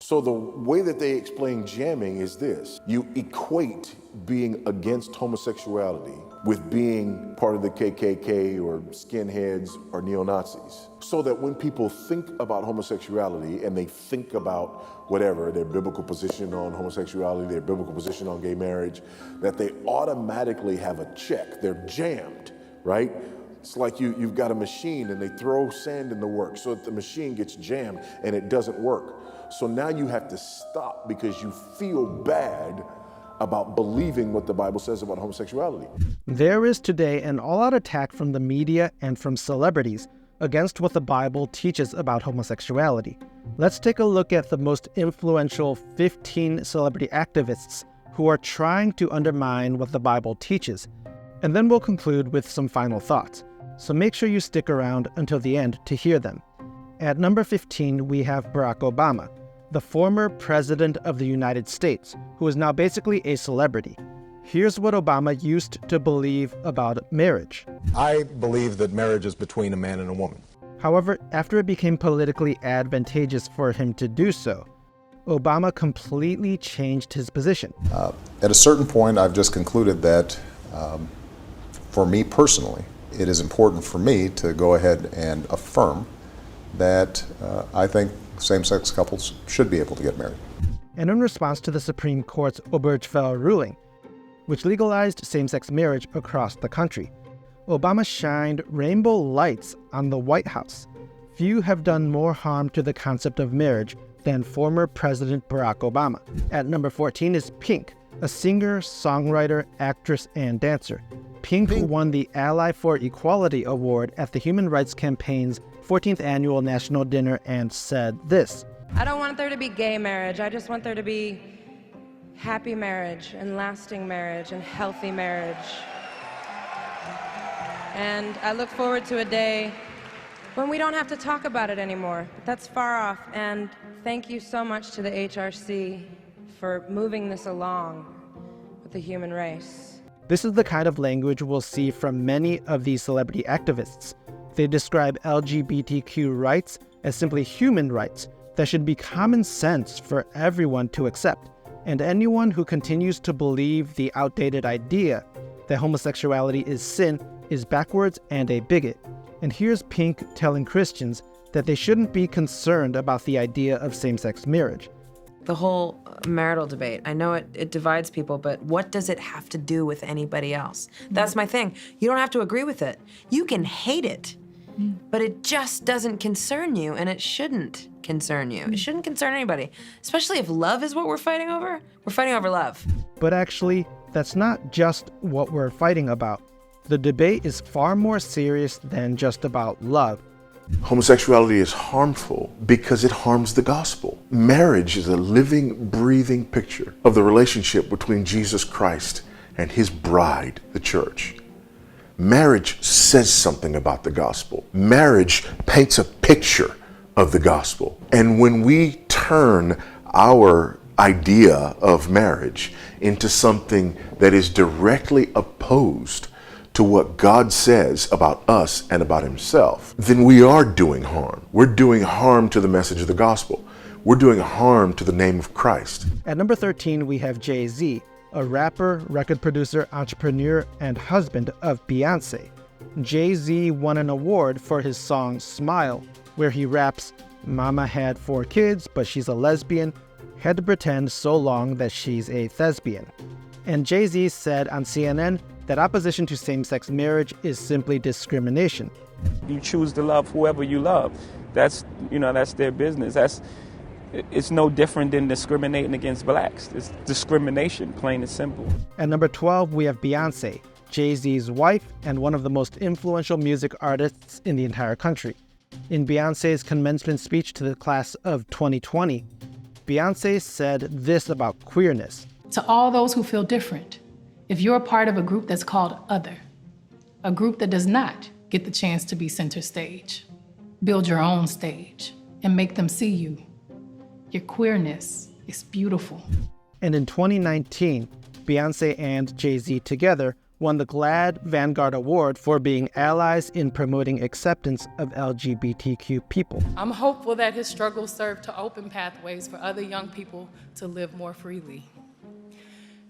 So the way that they explain jamming is this. You equate being against homosexuality with being part of the KKK or skinheads or neo-Nazis. So that when people think about homosexuality and they think about whatever, their biblical position on homosexuality, their biblical position on gay marriage, that they automatically have a check. They're jammed, right? It's like you've got a machine and they throw sand in the works so that the machine gets jammed and it doesn't work. So now you have to stop because you feel bad about believing what the Bible says about homosexuality. There is today an all-out attack from the media and from celebrities against what the Bible teaches about homosexuality. Let's take a look at the most influential 15 celebrity activists who are trying to undermine what the Bible teaches. And then we'll conclude with some final thoughts. So make sure you stick around until the end to hear them. At number 15, we have Barack Obama, the former president of the United States, who is now basically a celebrity. Here's what Obama used to believe about marriage. I believe that marriage is between a man and a woman. However, after it became politically advantageous for him to do so, Obama completely changed his position. At a certain point, I've just concluded that for me personally, it is important for me to go ahead and affirm that I think same-sex couples should be able to get married. And in response to the Supreme Court's Obergefell ruling, which legalized same-sex marriage across the country, Obama shined rainbow lights on the White House. Few have done more harm to the concept of marriage than former President Barack Obama. At number 14 is Pink, a singer, songwriter, actress, and dancer. Pink won the Ally for Equality Award at the Human Rights Campaign's 14th Annual National Dinner and said this: I don't want there to be gay marriage. I just want there to be happy marriage and lasting marriage and healthy marriage. And I look forward to a day when we don't have to talk about it anymore. But that's far off. And thank you so much to the HRC for moving this along with the human race. This is the kind of language we'll see from many of these celebrity activists. They describe LGBTQ rights as simply human rights that should be common sense for everyone to accept. And anyone who continues to believe the outdated idea that homosexuality is sin is backwards and a bigot. And here's Pink telling Christians that they shouldn't be concerned about the idea of same-sex marriage. The whole marital debate, I know it divides people, but what does it have to do with anybody else? That's my thing. You don't have to agree with it. You can hate it, but it just doesn't concern you, and it shouldn't concern you. It shouldn't concern anybody, especially if love is what we're fighting over. We're fighting over love. But actually, that's not just what we're fighting about. The debate is far more serious than just about love. Homosexuality is harmful because it harms the gospel. Marriage is a living, breathing picture of the relationship between Jesus Christ and his bride, the church. Marriage says something about the gospel. Marriage paints a picture of the gospel. And when we turn our idea of marriage into something that is directly opposed to what God says about us and about himself, then we are doing harm. We're doing harm to the message of the gospel. We're doing harm to the name of Christ. At number 13, we have Jay-Z, a rapper, record producer, entrepreneur, and husband of Beyonce. Jay-Z won an award for his song Smile, where he raps, "Mama had 4 kids, but she's a lesbian. Had to pretend so long that she's a thespian." And Jay-Z said on CNN that opposition to same-sex marriage is simply discrimination. You choose to love whoever you love. That's their business. It's no different than discriminating against blacks. It's discrimination, plain and simple. At number 12, we have Beyonce, Jay-Z's wife and one of the most influential music artists in the entire country. In Beyonce's commencement speech to the class of 2020, Beyonce said this about queerness. To all those who feel different, if you're a part of a group that's called other, a group that does not get the chance to be center stage, build your own stage and make them see you. Your queerness is beautiful. And in 2019, Beyonce and Jay-Z together won the GLAAD Vanguard Award for being allies in promoting acceptance of LGBTQ people. I'm hopeful that his struggles serve to open pathways for other young people to live more freely.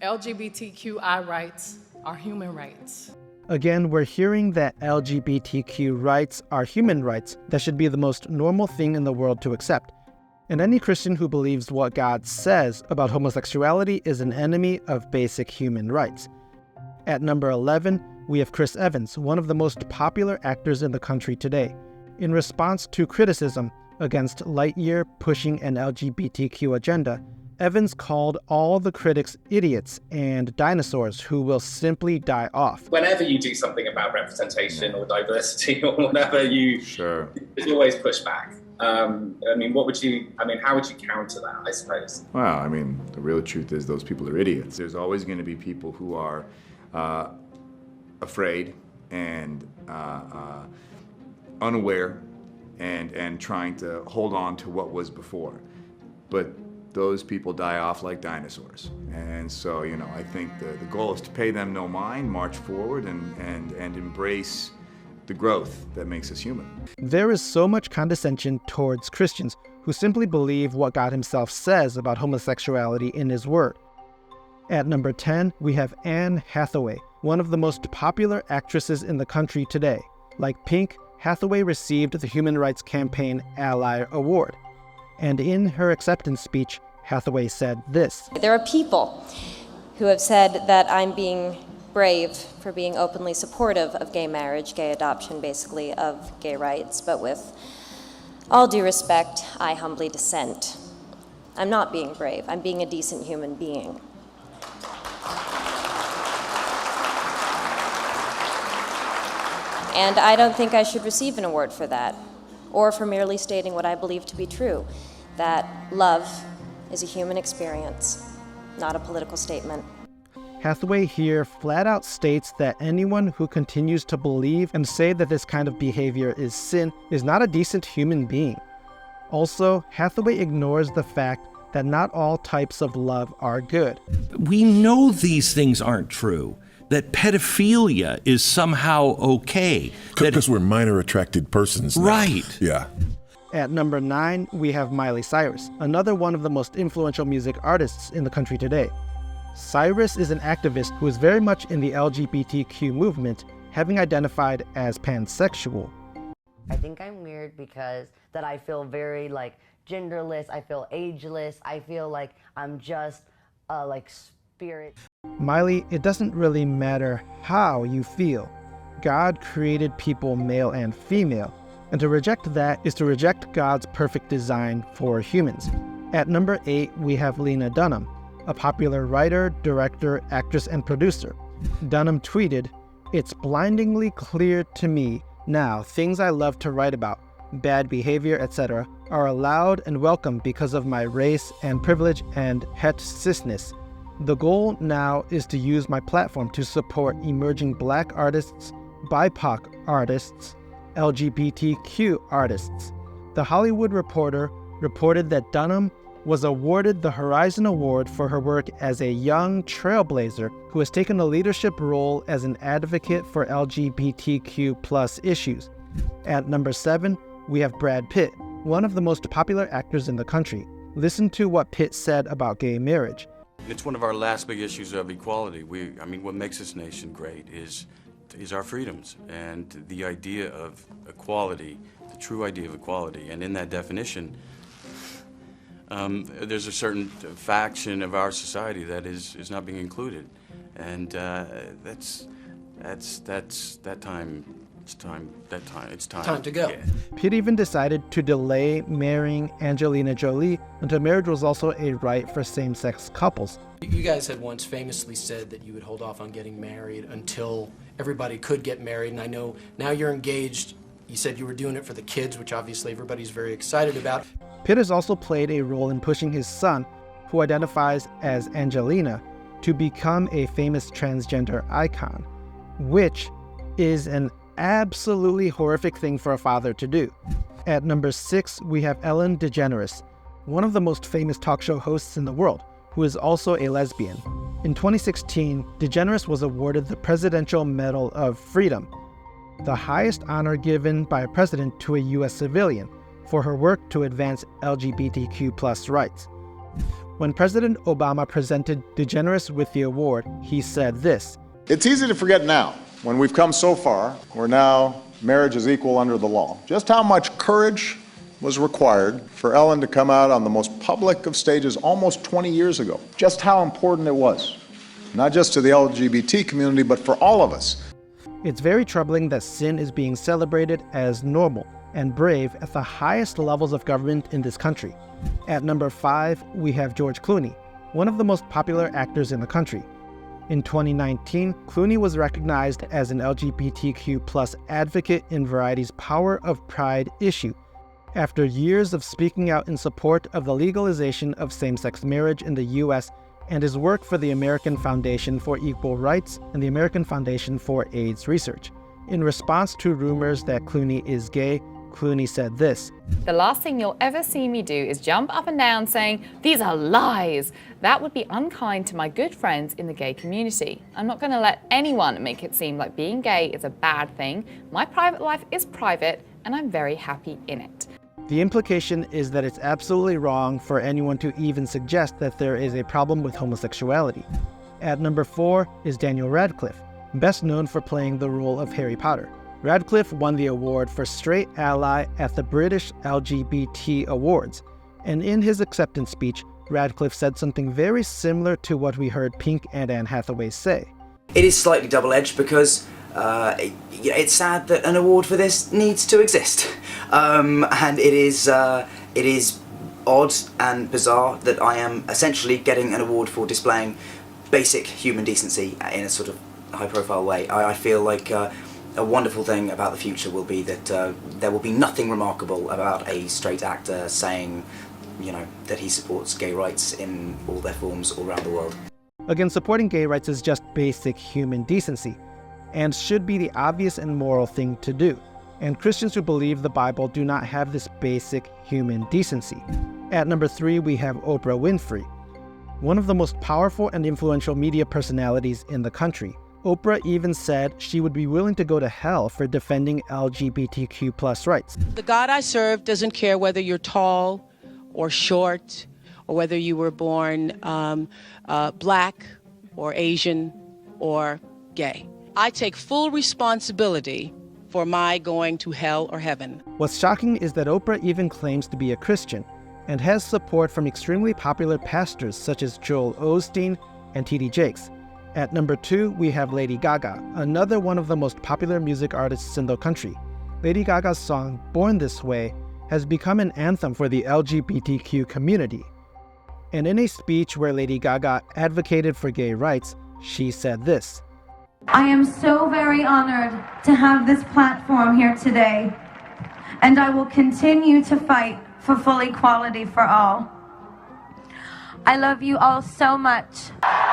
LGBTQI rights are human rights. Again, we're hearing that LGBTQ rights are human rights that should be the most normal thing in the world to accept. And any Christian who believes what God says about homosexuality is an enemy of basic human rights. At number 11, we have Chris Evans, one of the most popular actors in the country today. In response to criticism against Lightyear pushing an LGBTQ agenda, Evans called all the critics idiots and dinosaurs who will simply die off. Whenever you do something about representation or diversity or whatever, there's always pushback. How would you counter that, I suppose? Well, the real truth is those people are idiots. There's always going to be people who are afraid and unaware and trying to hold on to what was before. But those people die off like dinosaurs. And so, I think the goal is to pay them no mind, march forward, and embrace the growth that makes us human. There is so much condescension towards Christians who simply believe what God himself says about homosexuality in his word. At number 10, we have Anne Hathaway, one of the most popular actresses in the country today. Like Pink, Hathaway received the Human Rights Campaign Ally Award. And in her acceptance speech, Hathaway said this: "There are people who have said that I'm being brave for being openly supportive of gay marriage, gay adoption, basically, of gay rights. But with all due respect, I humbly dissent. I'm not being brave. I'm being a decent human being." And I don't think I should receive an award for that, or for merely stating what I believe to be true, that love is a human experience, not a political statement. Hathaway here flat out states that anyone who continues to believe and say that this kind of behavior is sin is not a decent human being. Also, Hathaway ignores the fact that not all types of love are good. We know these things aren't true, that pedophilia is somehow okay. Because we're minor attracted persons now. Right. Yeah. At number 9, we have Miley Cyrus, another one of the most influential music artists in the country today. Cyrus is an activist who is very much in the LGBTQ movement, having identified as pansexual. I think I'm weird because that I feel very genderless, I feel ageless, I feel like I'm just spirit. Miley, it doesn't really matter how you feel. God created people male and female, and to reject that is to reject God's perfect design for humans. At number 8, we have Lena Dunham, a popular writer, director, actress, and producer. Dunham tweeted, "It's blindingly clear to me now things I love to write about, bad behavior, etc., are allowed and welcome because of my race and privilege and het cisness. The goal now is to use my platform to support emerging Black artists, BIPOC artists, LGBTQ artists." The Hollywood Reporter reported that Dunham was awarded the Horizon Award for her work as a young trailblazer who has taken a leadership role as an advocate for LGBTQ+ issues. At number 7, we have Brad Pitt, one of the most popular actors in the country. Listen to what Pitt said about gay marriage. It's one of our last big issues of equality. What makes this nation great is our freedoms and the idea of equality, the true idea of equality. And in that definition, there's a certain faction of our society that is not being included, and that's that time. It's time to go. Yeah. Pitt even decided to delay marrying Angelina Jolie until marriage was also a right for same-sex couples. You guys had once famously said that you would hold off on getting married until everybody could get married, and I know now you're engaged. You said you were doing it for the kids, which obviously everybody's very excited about. Pitt has also played a role in pushing his son, who identifies as Angelina, to become a famous transgender icon, which is an absolutely horrific thing for a father to do. At number 6, we have Ellen DeGeneres, one of the most famous talk show hosts in the world, who is also a lesbian. In 2016, DeGeneres was awarded the Presidential Medal of Freedom, the highest honor given by a president to a U.S. civilian, for her work to advance LGBTQ+ rights. When President Obama presented DeGeneres with the award, he said this: "It's easy to forget now, when we've come so far, where now marriage is equal under the law, just how much courage was required for Ellen to come out on the most public of stages almost 20 years ago. Just how important it was, not just to the LGBT community, but for all of us." It's very troubling that sin is being celebrated as normal and brave at the highest levels of government in this country. At number 5, we have George Clooney, one of the most popular actors in the country. In 2019, Clooney was recognized as an LGBTQ+ advocate in Variety's Power of Pride issue, after years of speaking out in support of the legalization of same-sex marriage in the U.S. and his work for the American Foundation for Equal Rights and the American Foundation for AIDS Research. In response to rumors that Clooney is gay, Clooney said this: "The last thing you'll ever see me do is jump up and down saying, 'These are lies.' That would be unkind to my good friends in the gay community. I'm not going to let anyone make it seem like being gay is a bad thing. My private life is private, and I'm very happy in it." The implication is that it's absolutely wrong for anyone to even suggest that there is a problem with homosexuality. At number 4 is Daniel Radcliffe, best known for playing the role of Harry Potter. Radcliffe won the award for Straight Ally at the British LGBT Awards, and in his acceptance speech, Radcliffe said something very similar to what we heard Pink and Anne Hathaway say. It is slightly double-edged because it's sad that an award for this needs to exist, and it is odd and bizarre that I am essentially getting an award for displaying basic human decency in a sort of high-profile way. I feel like a wonderful thing about the future will be that there will be nothing remarkable about a straight actor saying, that he supports gay rights in all their forms all around the world. Again, supporting gay rights is just basic human decency, and should be the obvious and moral thing to do. And Christians who believe the Bible do not have this basic human decency. At number 3, we have Oprah Winfrey, one of the most powerful and influential media personalities in the country. Oprah even said she would be willing to go to hell for defending LGBTQ+ rights. "The God I serve doesn't care whether you're tall or short, or whether you were born black or Asian or gay. I take full responsibility for my going to hell or heaven." What's shocking is that Oprah even claims to be a Christian and has support from extremely popular pastors such as Joel Osteen and T.D. Jakes. At number 2, we have Lady Gaga, another one of the most popular music artists in the country. Lady Gaga's song, Born This Way, has become an anthem for the LGBTQ community. And in a speech where Lady Gaga advocated for gay rights, she said this: "I am so very honored to have this platform here today, and I will continue to fight for full equality for all. I love you all so much.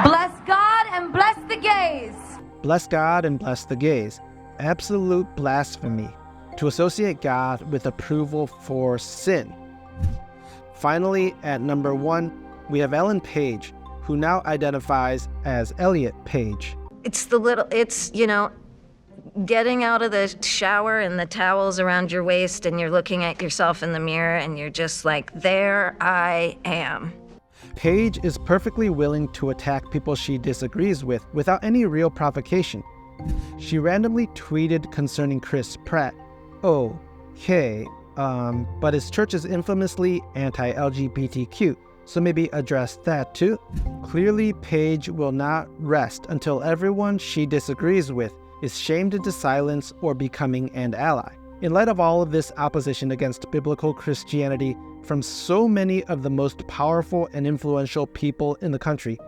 Bless God and bless the gays." Bless God and bless the gays. Absolute blasphemy to associate God with approval for sin. Finally, at number 1, we have Ellen Page, who now identifies as Elliot Page. It's getting out of the shower and the towel's around your waist and you're looking at yourself in the mirror and you're just like, there I am. Page is perfectly willing to attack people she disagrees with without any real provocation. She randomly tweeted concerning Chris Pratt, "Okay, but his church is infamously anti-LGBTQ, so maybe address that too." Clearly, Page will not rest until everyone she disagrees with is shamed into silence or becoming an ally. In light of all of this opposition against biblical Christianity from so many of the most powerful and influential people in the country,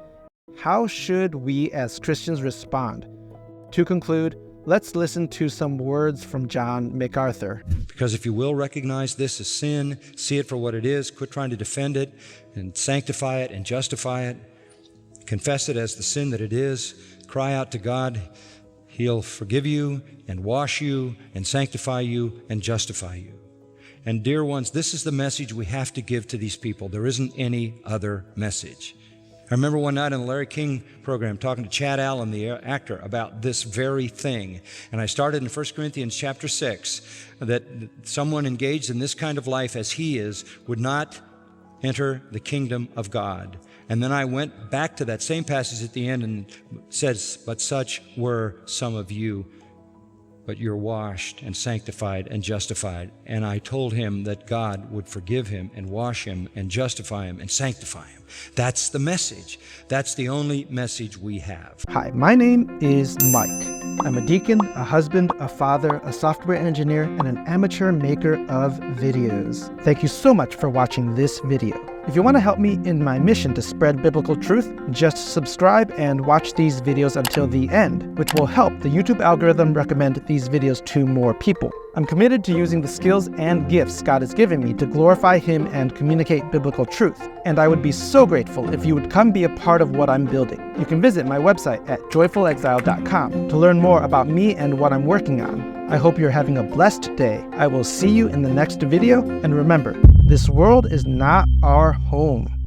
how should we as Christians respond? To conclude, let's listen to some words from John MacArthur. Because if you will recognize this as sin, see it for what it is, quit trying to defend it and sanctify it and justify it, confess it as the sin that it is, cry out to God, He'll forgive you and wash you and sanctify you and justify you. And dear ones, this is the message we have to give to these people. There isn't any other message. I remember one night on the Larry King program talking to Chad Allen, the actor, about this very thing. And I started in 1 Corinthians chapter 6, that someone engaged in this kind of life as he is would not enter the kingdom of God. And then I went back to that same passage at the end and says, but such were some of you, but you're washed and sanctified and justified. And I told him that God would forgive him and wash him and justify him and sanctify him. That's the message. That's the only message we have. Hi, my name is Mike. I'm a deacon, a husband, a father, a software engineer, and an amateur maker of videos. Thank you so much for watching this video. If you want to help me in my mission to spread biblical truth, just subscribe and watch these videos until the end, which will help the YouTube algorithm recommend these videos to more people. I'm committed to using the skills and gifts God has given me to glorify Him and communicate biblical truth, and I would be so grateful if you would come be a part of what I'm building. You can visit my website at joyfulexile.com to learn more about me and what I'm working on. I hope you're having a blessed day. I will see you in the next video, and remember, this world is not our home.